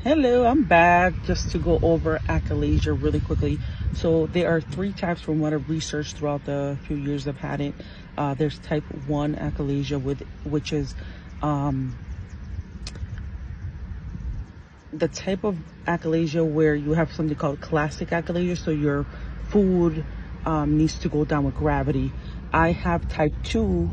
Hello, I'm back just to go over achalasia really quickly. So there are three types from what I've researched throughout the few years I've had it. There's type 1 achalasia, which is the type of achalasia where you have something called classic achalasia, so your food needs to go down with gravity. I have type 2,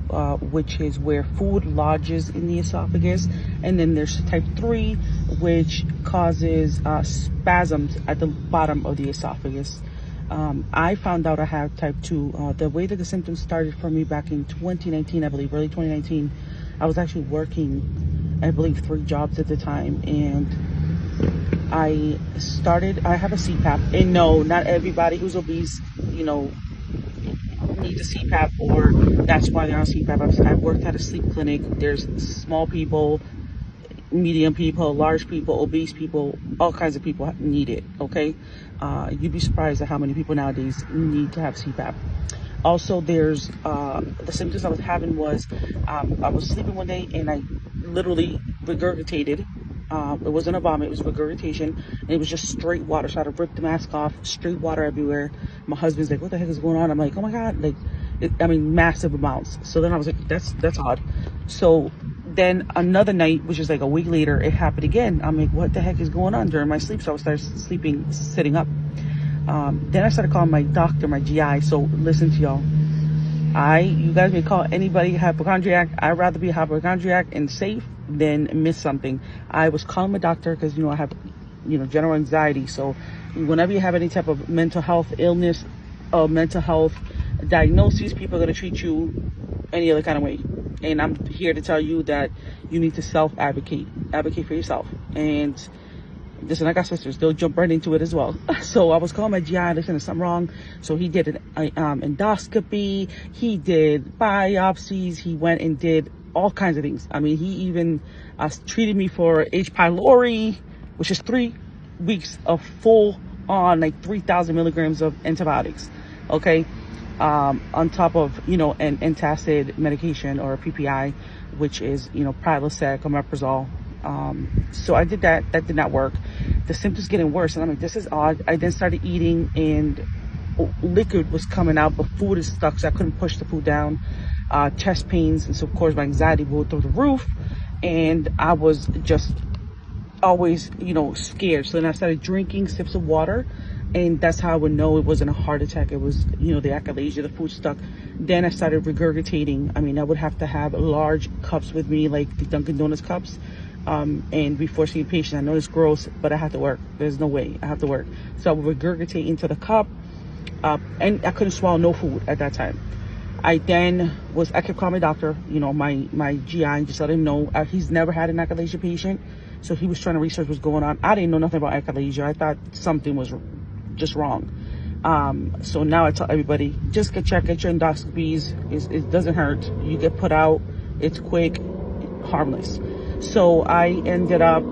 which is where food lodges in the esophagus, and then there's type 3, which causes spasms at the bottom of the esophagus. I found out I have type 2. The way that the symptoms started for me back in 2019, I believe, early 2019, I was actually working, I believe, 3 jobs at the time, and I have a CPAP, and no, not everybody who's obese, needs a CPAP, or that's why they're on CPAP. I've worked at a sleep clinic. There's small people, medium people, large people, obese people, all kinds of people need it, okay? You'd be surprised at how many people nowadays need to have CPAP. Also, there's the symptoms I was having was I was sleeping one day and I literally regurgitated. It wasn't a vomit, it was regurgitation, and it was just straight water. So I had to rip the mask off, straight water everywhere. My husband's like, what the heck is going on? I'm like, oh my God, massive amounts. So then I was like, that's odd. So then another night, which is like a week later, it happened again. I'm like, what the heck is going on during my sleep? So I started sleeping, sitting up. Then I started calling my doctor, my GI. So listen to y'all. You guys may call anybody hypochondriac. I'd rather be hypochondriac and safe than miss something. I was calling my doctor because, I have, general anxiety. So whenever you have any type of mental health illness or mental health diagnoses, people are going to treat you any other kind of way. And I'm here to tell you that you need to self-advocate. Advocate for yourself. And listen, I got sisters, they'll jump right into it as well. So I was calling my GI, listen, there's something wrong. So he did an endoscopy, he did biopsies, he went and did all kinds of things. I mean, he even treated me for H. pylori, which is 3 weeks of full on, like 3,000 milligrams of antibiotics, okay? On top of, an antacid medication or a PPI, which is, Prilosec or omeprazole. So I did that did not work. The symptoms getting worse, and I'm like, this is odd. I then started eating and liquid was coming out, but food is stuck, so I couldn't push the food down. Chest pains, and so of course my anxiety would through the roof, and I was just always, scared. So then I started drinking sips of water, and that's how I would know it wasn't a heart attack. It was, the achalasia, the food stuck. Then I started regurgitating. I mean, I would have to have large cups with me, like the Dunkin' Donuts cups. And before seeing a patient, I know it's gross, but I have to work. There's no way I have to work. So I would regurgitate into the cup, and I couldn't swallow no food at that time. I kept calling my doctor, my GI, and just let him know. He's never had an achalasia patient, so he was trying to research what's going on. I didn't know nothing about achalasia. I thought something was just wrong. So now I tell everybody, just get your endoscopies. It doesn't hurt. You get put out. It's quick, harmless. So I ended up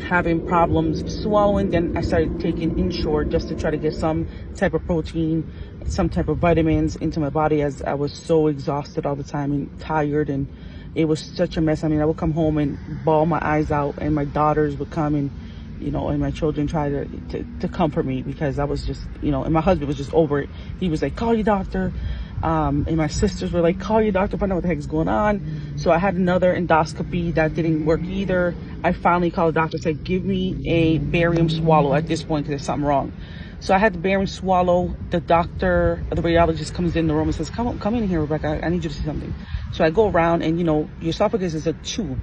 having problems swallowing. Then I started taking Ensure just to try to get some type of protein, some type of vitamins into my body, as I was so exhausted all the time and tired, and it was such a mess. I mean, I would come home and bawl my eyes out, and my daughters would come and and my children try to comfort me, because I was just, and my husband was just over it. He was like, call your doctor. And my sisters were like, call your doctor, find out what the heck is going on. So I had another endoscopy that didn't work either. I finally called the doctor, said, give me a barium swallow at this point, because there's something wrong. So I had the barium swallow. The radiologist comes in the room and says, come in here, Rebecca, I need you to see something. So I go around, and your esophagus is a tube,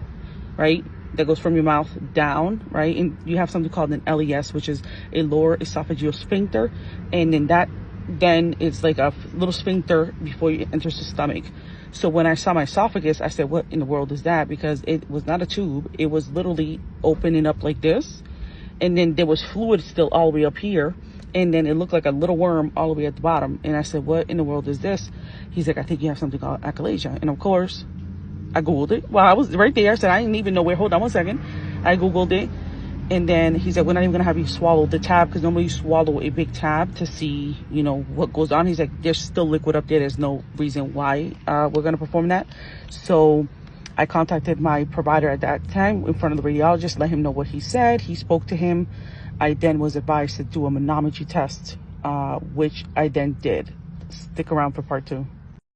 right, that goes from your mouth down, right? And you have something called an LES, which is a lower esophageal sphincter. And then it's like a little sphincter before it enters the stomach. So when I saw my esophagus, I said, what in the world is that? Because it was not a tube. It was literally opening up like this. And then there was fluid still all the way up here. And then it looked like a little worm all the way at the bottom. And I said, what in the world is this? He's like, I think you have something called achalasia. And of course, I Googled it. Well, I was right there. I said, I didn't even know where. Hold on one second. I Googled it. And then he said, we're not even going to have you swallow the tab, because normally you swallow a big tab to see, what goes on. He's like, there's still liquid up there. There's no reason why we're going to perform that. So I contacted my provider at that time in front of the radiologist, let him know what he said. He spoke to him. I then was advised to do a myotomy test, which I then did. Stick around for part 2.